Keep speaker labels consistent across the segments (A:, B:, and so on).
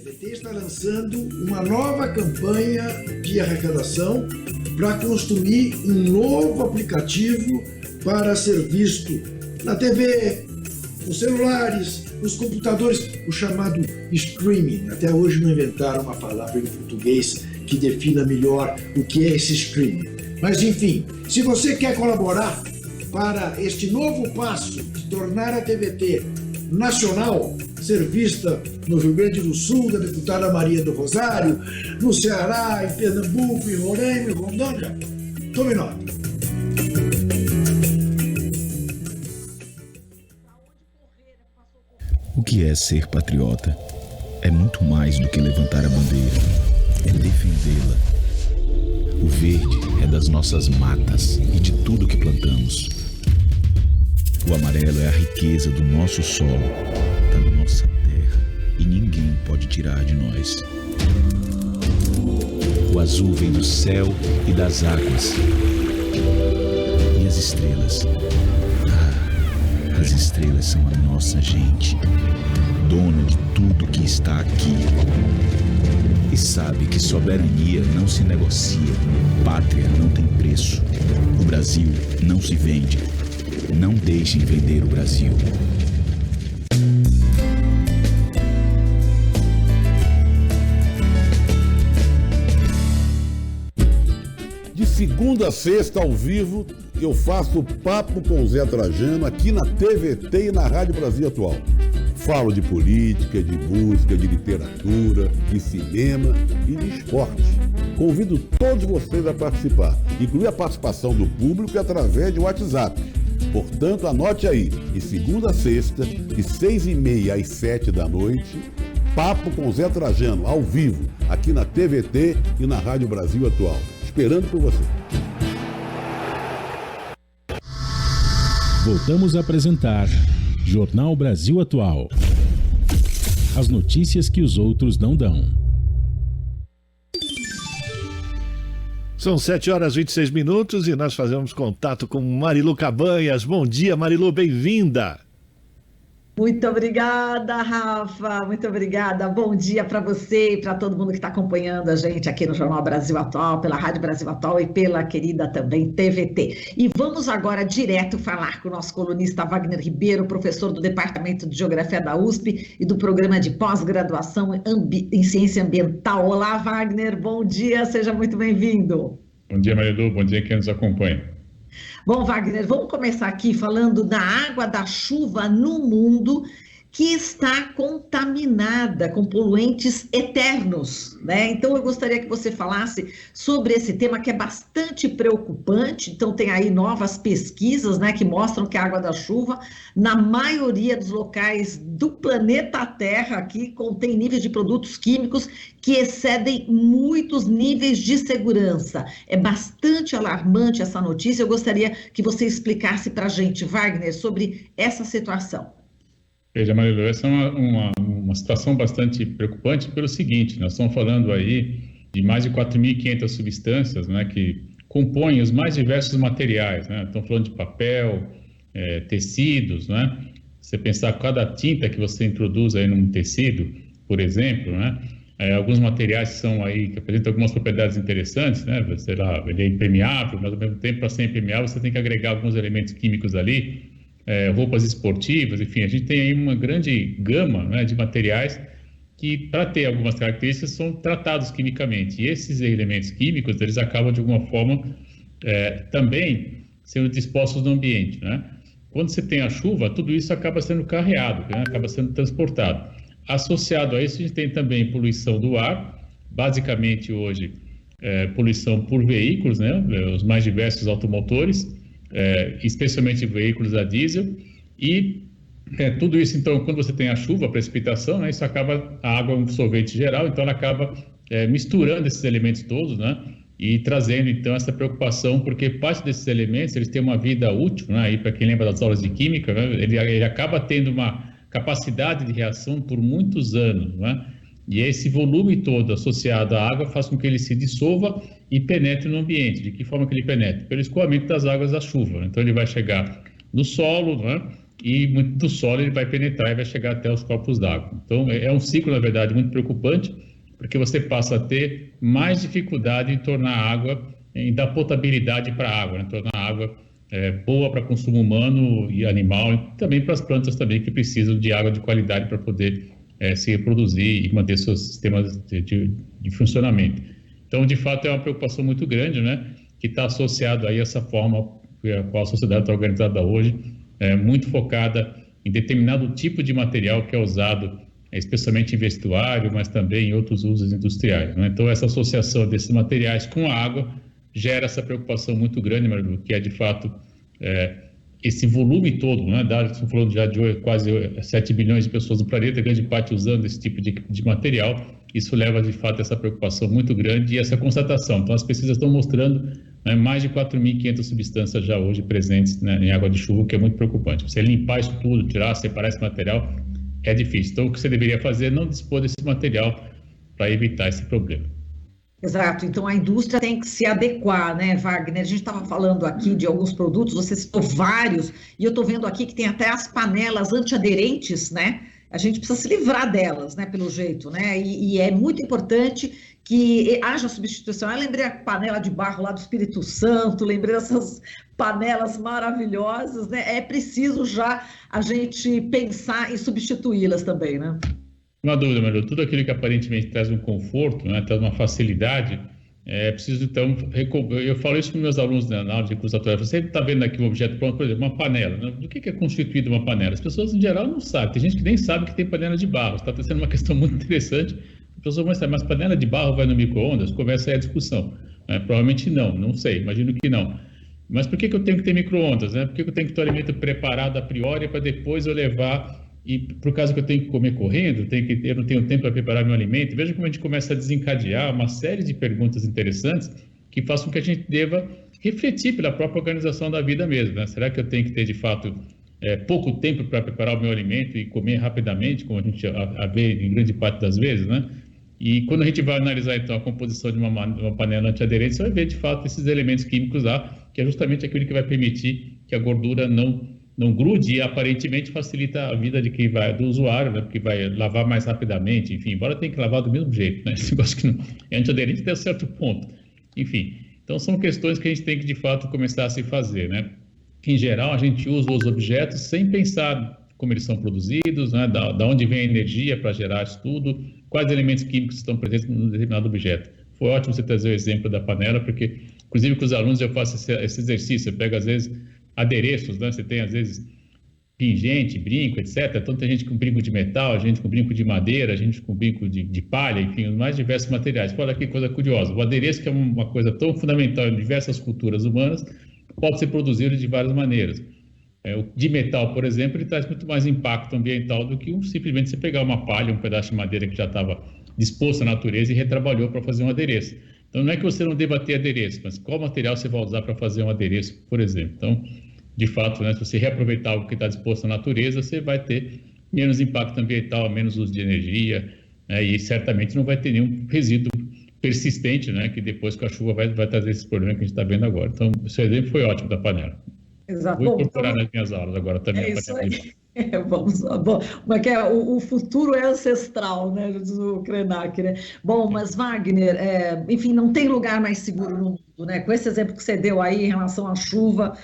A: TVT está lançando uma nova campanha de arrecadação para construir um novo aplicativo para ser visto na TV, nos celulares, nos computadores, o chamado streaming. Até hoje não inventaram uma palavra em português que defina melhor o que é esse streaming. Mas enfim, se você quer colaborar para este novo passo de tornar a TVT nacional, ser vista no Rio Grande do Sul, da deputada Maria do Rosário, no Ceará, em Pernambuco, em Roraima, em Rondônia, tome nota.
B: O que é ser patriota? É muito mais do que levantar a bandeira, é defendê-la. O verde é das nossas matas e de tudo que plantamos. O amarelo é a riqueza do nosso solo, da nossa terra, e ninguém pode tirar de nós. O azul vem do céu e das águas. E as estrelas? As estrelas são a nossa gente, dona de tudo que está aqui. E sabe que soberania não se negocia, pátria não tem preço, o Brasil não se vende. Não deixem vender o Brasil.
C: De segunda a sexta, ao vivo, eu faço Papo com o Zé Trajano aqui na TVT e na Rádio Brasil Atual. Falo de política, de música, de literatura, de cinema e de esporte. Convido todos vocês a participar, incluir a participação do público através de WhatsApp. Portanto, anote aí, de segunda a sexta, de 6h30 às 7 da noite, Papo com Zé Trajano, ao vivo, aqui na TVT e na Rádio Brasil Atual. Esperando por você.
D: Voltamos a apresentar Jornal Brasil Atual. As notícias que os outros não dão.
E: São 7h26 e nós fazemos contato com Marilu Cabanhas. Bom dia, Marilu, bem-vinda.
F: Muito obrigada, Rafa, muito obrigada. Bom dia para você e para todo mundo que está acompanhando a gente aqui no Jornal Brasil Atual, pela Rádio Brasil Atual e pela querida também TVT. E vamos agora direto falar com o nosso colunista Wagner Ribeiro, professor do Departamento de Geografia da USP e do Programa de Pós-Graduação em Ciência Ambiental. Olá, Wagner, bom dia, seja muito bem-vindo.
G: Bom dia, Marilu, bom dia quem nos acompanha.
F: Bom, Wagner, vamos começar aqui falando da água da chuva no mundo que está contaminada com poluentes eternos, né? Então eu gostaria que você falasse sobre esse tema que é bastante preocupante. Então tem aí novas pesquisas, né, que mostram que a água da chuva, na maioria dos locais do planeta Terra aqui, contém níveis de produtos químicos que excedem muitos níveis de segurança. É bastante alarmante essa notícia. Eu gostaria que você explicasse para a gente, Wagner, sobre essa situação.
G: Veja, Marilu, essa é uma situação bastante preocupante pelo seguinte: nós estamos falando aí de mais de 4.500 substâncias, né, que compõem os mais diversos materiais, né? Estamos falando de papel, tecidos, né? Você pensar cada tinta que você introduz aí num tecido, por exemplo, né? Alguns materiais que apresentam algumas propriedades interessantes, né? Sei lá, ele é impermeável, mas ao mesmo tempo, para ser impermeável, você tem que agregar alguns elementos químicos ali. Roupas esportivas, enfim, a gente tem aí uma grande gama, né, de materiais que, para ter algumas características, são tratados quimicamente. E esses elementos químicos, eles acabam, de alguma forma, também sendo dispostos no ambiente, né? Quando você tem a chuva, tudo isso acaba sendo carreado, né, acaba sendo transportado. Associado a isso, a gente tem também poluição do ar, basicamente hoje, poluição por veículos, né, os mais diversos automotores, especialmente veículos a diesel, e tudo isso, então, quando você tem a chuva, a precipitação, né, isso acaba, a água é um solvente geral, então ela acaba misturando esses elementos todos, né, e trazendo, então, essa preocupação, porque parte desses elementos, eles têm uma vida útil, né, e para quem lembra das aulas de química, né, ele acaba tendo uma capacidade de reação por muitos anos, né, e esse volume todo associado à água faz com que ele se dissolva e penetre no ambiente. De que forma que ele penetra? Pelo escoamento das águas da chuva. Então ele vai chegar no solo, né? e muito do solo ele vai penetrar e vai chegar até os corpos d'água. Então, é um ciclo, na verdade, muito preocupante, porque você passa a ter mais dificuldade em tornar a água, em dar potabilidade para a água, né? Tornar a água boa para consumo humano e animal, e também para as plantas também que precisam de água de qualidade para poder se reproduzir e manter seus sistemas de funcionamento. Então, de fato, é uma preocupação muito grande, né? Que está associado aí a essa forma a qual a sociedade está organizada hoje, muito focada em determinado tipo de material que é usado, especialmente em vestuário, mas também em outros usos industriais, né? Então, essa associação desses materiais com a água gera essa preocupação muito grande, Marilu, que é, de fato, esse volume todo, né? Estamos falando já de quase 7 bilhões de pessoas no planeta, grande parte usando esse tipo de material. Isso leva, de fato, a essa preocupação muito grande e essa constatação. Então, as pesquisas estão mostrando, né, mais de 4.500 substâncias já hoje presentes, né, em água de chuva, o que é muito preocupante. Você limpar isso tudo, tirar, separar esse material, é difícil. Então, o que você deveria fazer é não dispor desse material para evitar esse problema.
F: Exato, então a indústria tem que se adequar, né, Wagner? A gente estava falando aqui de alguns produtos, você citou vários, e eu estou vendo aqui que tem até as panelas antiaderentes, né? A gente precisa se livrar delas, né, pelo jeito, né? E é muito importante que haja substituição. Eu lembrei a panela de barro lá do Espírito Santo, lembrei dessas panelas maravilhosas, né? É preciso já a gente pensar em substituí-las também, né?
G: Não há dúvida, Marilu, tudo aquilo que aparentemente traz um conforto, né, traz uma facilidade, é preciso, então, eu falo isso com meus alunos na aula de curso atual, você está vendo aqui um objeto pronto, por exemplo, uma panela, né? Do que é constituída uma panela? As pessoas, em geral, não sabem, tem gente que nem sabe que tem panela de barro, está sendo uma questão muito interessante, as pessoas vão saber, mas panela de barro vai no micro-ondas? Começa aí a discussão, né? Provavelmente não sei, imagino que não. Mas por que eu tenho que ter micro-ondas, né? Por que eu tenho que ter o alimento preparado a priori para depois eu levar... E por causa que eu tenho que comer correndo, eu não tenho tempo para preparar meu alimento. Veja como a gente começa a desencadear uma série de perguntas interessantes que façam que a gente deva refletir pela própria organização da vida mesmo, né? Será que eu tenho que ter, de fato, pouco tempo para preparar o meu alimento e comer rapidamente, como a gente vê em grande parte das vezes, né? E quando a gente vai analisar, então, a composição de uma panela antiaderente, você vai ver, de fato, esses elementos químicos lá, que é justamente aquilo que vai permitir que a gordura não grude e aparentemente facilita a vida do usuário, né? Porque vai lavar mais rapidamente, enfim, embora tenha que lavar do mesmo jeito, né? Esse negócio que não é antiaderente até um certo ponto. Enfim, então são questões que a gente tem que, de fato, começar a se fazer, né? Em geral, a gente usa os objetos sem pensar como eles são produzidos, né? Da onde vem a energia para gerar isso tudo, quais elementos químicos estão presentes num determinado objeto. Foi ótimo você trazer o exemplo da panela, porque, inclusive, com os alunos eu faço esse exercício, eu pego, às vezes, adereços, né? Você tem, às vezes, pingente, brinco, etc. Então, tem gente com brinco de metal, gente com brinco de madeira, gente com brinco de palha, enfim, os mais diversos materiais. Olha que coisa curiosa. O adereço, que é uma coisa tão fundamental em diversas culturas humanas, pode ser produzido de várias maneiras. O de metal, por exemplo, ele traz muito mais impacto ambiental do que simplesmente você pegar uma palha, um pedaço de madeira que já estava disposto à natureza e retrabalhou para fazer um adereço. Então, não é que você não deva ter adereço, mas qual material você vai usar para fazer um adereço, por exemplo. Então, de fato, né, se você reaproveitar algo que está disposto à natureza, você vai ter menos impacto ambiental, menos uso de energia, né, e certamente não vai ter nenhum resíduo persistente, né, que depois com a chuva vai trazer esse problema que a gente está vendo agora. Então, o seu exemplo foi ótimo da panela.
F: Exato.
G: Vou incorporar nas minhas aulas agora também.
F: Isso aí. Vamos lá. Bom, como é que é? O futuro é ancestral, né? Diz o Krenak, né? Bom, mas Wagner, enfim, não tem lugar mais seguro no mundo, né? Com esse exemplo que você deu aí em relação à chuva,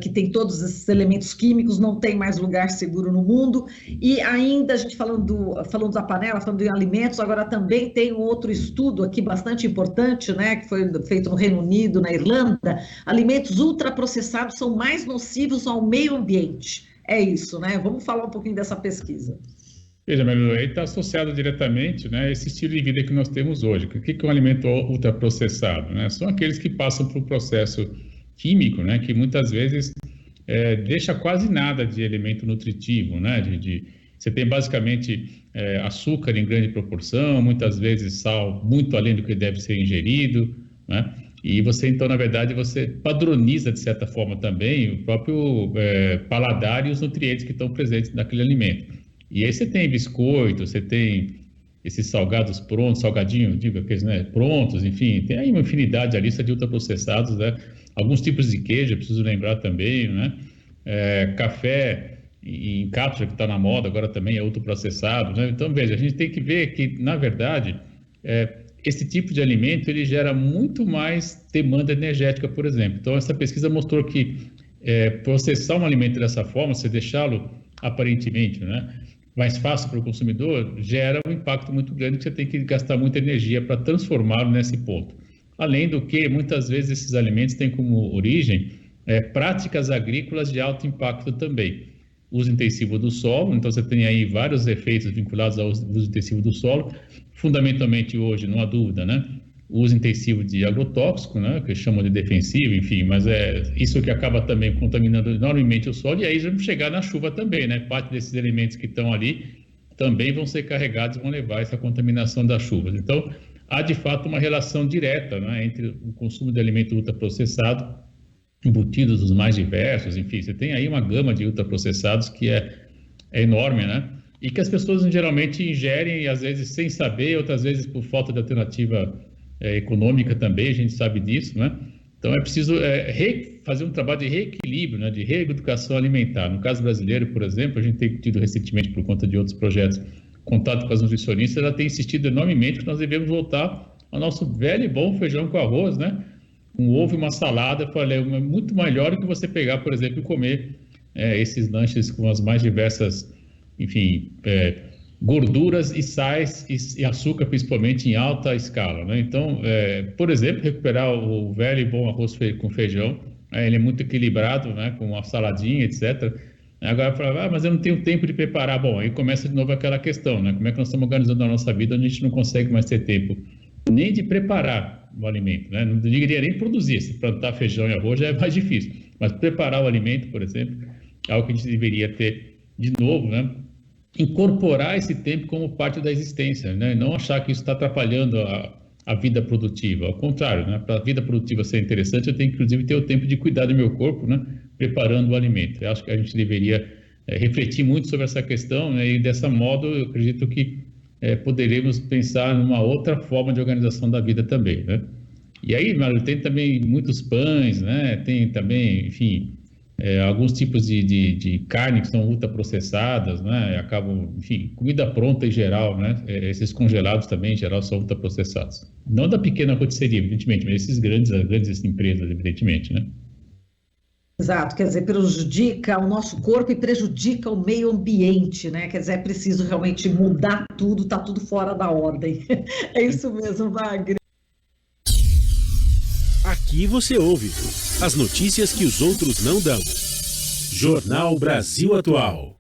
F: que tem todos esses elementos químicos, não tem mais lugar seguro no mundo. E ainda a gente falando da panela, falando de alimentos, agora também tem um outro estudo aqui bastante importante, né? Que foi feito no Reino Unido, na Irlanda. Alimentos ultraprocessados são mais nocivos ao meio ambiente. É isso, né? Vamos falar um pouquinho dessa pesquisa.
G: Veja, Marilu, ele está associado diretamente, né, a esse estilo de vida que nós temos hoje. O que é um alimento ultraprocessado, né? São aqueles que passam por um processo químico, né, que muitas vezes deixa quase nada de elemento nutritivo, né? Você tem basicamente açúcar em grande proporção, muitas vezes sal muito além do que deve ser ingerido, né? E você, então, na verdade, você padroniza, de certa forma, também o próprio paladar e os nutrientes que estão presentes naquele alimento. E aí você tem biscoito, você tem esses salgados prontos, salgadinho, digo, aqueles, né, prontos, enfim, tem aí uma infinidade, a lista de ultraprocessados, né? Alguns tipos de queijo, eu preciso lembrar também, né? Café em cápsula, que está na moda, agora também é ultraprocessado, né? Então, veja, a gente tem que ver que, na verdade, esse tipo de alimento ele gera muito mais demanda energética, por exemplo. Então, essa pesquisa mostrou que processar um alimento dessa forma, você deixá-lo aparentemente, né, mais fácil para o consumidor, gera um impacto muito grande, que você tem que gastar muita energia para transformá-lo nesse ponto. Além do que, muitas vezes, esses alimentos têm como origem práticas agrícolas de alto impacto também. Uso intensivo do solo, então você tem aí vários efeitos vinculados ao uso intensivo do solo, fundamentalmente hoje, não há dúvida, né? O uso intensivo de agrotóxico, né, que chamam de defensivo, enfim, mas isso que acaba também contaminando enormemente o solo, e aí vamos chegar na chuva também, né? Parte desses elementos que estão ali também vão ser carregados e vão levar essa contaminação das chuvas. Então, há de fato uma relação direta, né, entre o consumo de alimento ultraprocessado, embutidos os mais diversos, enfim, você tem aí uma gama de ultraprocessados que é enorme, né? E que as pessoas geralmente ingerem, às vezes sem saber, outras vezes por falta de alternativa econômica também, a gente sabe disso, né? Então é preciso fazer um trabalho de reequilíbrio, né, de reeducação alimentar. No caso brasileiro, por exemplo, a gente tem tido recentemente, por conta de outros projetos, contato com as nutricionistas, ela tem insistido enormemente que nós devemos voltar ao nosso velho e bom feijão com arroz, né? Um ovo e uma salada, falei, é muito melhor do que você pegar, por exemplo, e comer esses lanches com as mais diversas, enfim, gorduras e sais e açúcar, principalmente em alta escala, né? Então, por exemplo, recuperar o velho e bom arroz com feijão, ele é muito equilibrado, né? Com uma saladinha, etc. Agora, falar, mas eu não tenho tempo de preparar. Bom, aí começa de novo aquela questão, né? Como é que nós estamos organizando a nossa vida onde a gente não consegue mais ter tempo nem de preparar o alimento, né? Não diria nem produzir. Se plantar feijão e arroz já é mais difícil, mas preparar o alimento, por exemplo, é algo que a gente deveria ter de novo, né? Incorporar esse tempo como parte da existência, né? Não achar que isso está atrapalhando a vida produtiva. Ao contrário, né? Para a vida produtiva ser interessante, eu tenho que, inclusive, ter o tempo de cuidar do meu corpo, né? Preparando o alimento. Eu acho que a gente deveria refletir muito sobre essa questão, né? E dessa modo, eu acredito que poderemos pensar numa outra forma de organização da vida também, né? E aí, Mário, tem também muitos pães, né? Tem também, enfim, alguns tipos de carne que são ultraprocessadas, né? Acabam, enfim, comida pronta em geral, né? Esses congelados também, em geral, são ultraprocessados. Não da pequena rotisseria, evidentemente, mas as grandes empresas, evidentemente, né?
F: Exato, quer dizer, prejudica o nosso corpo e prejudica o meio ambiente, né? Quer dizer, é preciso realmente mudar tudo, tá tudo fora da ordem. É isso mesmo, Wagner.
D: Aqui você ouve as notícias que os outros não dão. Jornal Brasil Atual.